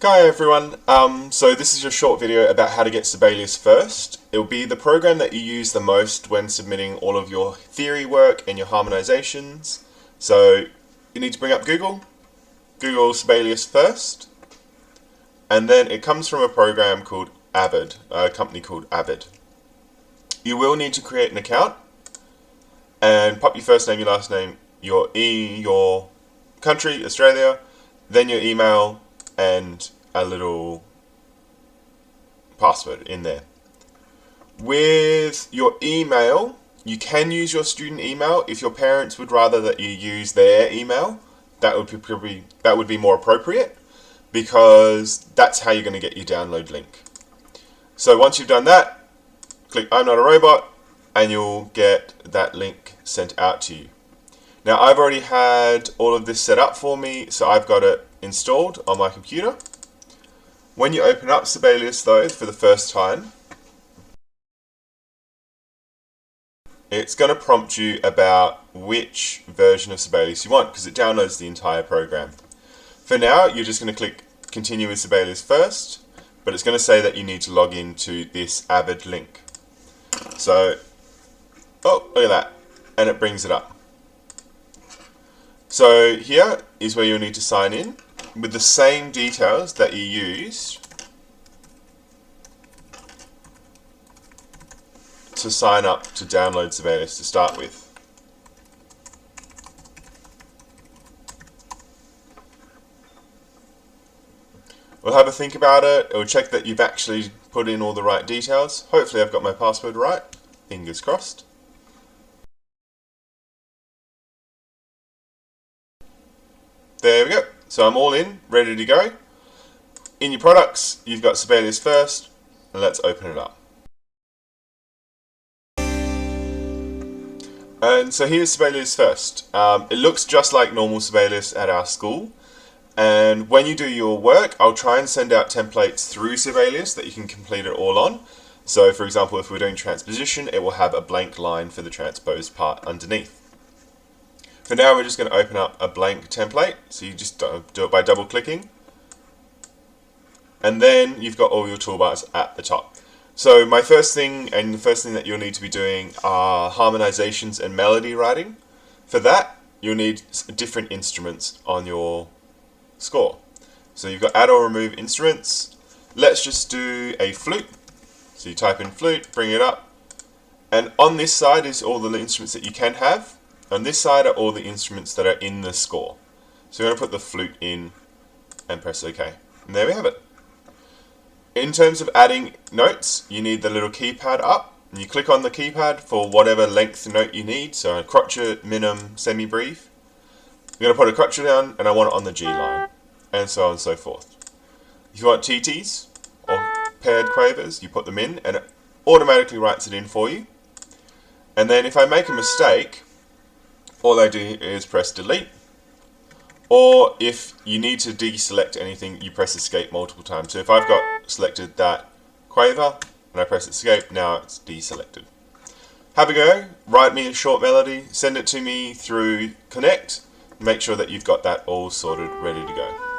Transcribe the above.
Hi everyone, so this is your short video about how to get Sibelius first. It will be the program that you use the most when submitting all of your theory work and your harmonizations. So you need to bring up Google Sibelius first, and then it comes from a program called Avid, a company called Avid. You will need to create an account and pop your first name, your last name, your country, Australia, then your email, and a little password in there. With your email, you can use your student email. If your parents would rather that you use their email, that would be more appropriate, because that's how you're going to get your download link. So once you've done that, click I'm not a robot and you'll get that link sent out to you. Now I've already had all of this set up for me, so I've got it installed on my computer. When you open up Sibelius though for the first time, it's going to prompt you about which version of Sibelius you want, because it downloads the entire program. For now, you're just going to click continue with Sibelius first, but it's going to say that you need to log into this Avid link. So, oh, look at that, and it brings it up. So here is where you'll need to sign in with the same details that you used to sign up to download Sibelius to start with. We'll have a think about it. It'll check that you've actually put in all the right details. Hopefully I've got my password right. Fingers crossed. There we go. So I'm all in, ready to go. In your products, you've got Sibelius first, and let's open it up. And so here's Sibelius first. It looks just like normal Sibelius at our school. And when you do your work, I'll try and send out templates through Sibelius that you can complete it all on. So for example, if we're doing transposition, it will have a blank line for the transposed part underneath. For now, we're just going to open up a blank template. So you just do it by double clicking. And then you've got all your toolbars at the top. So my first thing, and the first thing that you'll need to be doing, are harmonizations and melody writing. For that, you'll need different instruments on your score. So you've got add or remove instruments. Let's just do a flute. So you type in flute, bring it up. And on this side is all the instruments that you can have. On this side are all the instruments that are in the score. So we're going to put the flute in and press OK. And there we have it. In terms of adding notes, you need the little keypad up. And you click on the keypad for whatever length note you need. So a crotchet, minim, semi-breve. I'm going to put a crotchet down and I want it on the G line. And so on and so forth. If you want TTs or paired quavers, you put them in and it automatically writes it in for you. And then if I make a mistake, all I do is press delete, or if you need to deselect anything, you press escape multiple times. So if I've got selected that quaver and I press escape, now it's deselected. Have a go, write me a short melody, send it to me through Connect, make sure that you've got that all sorted, ready to go.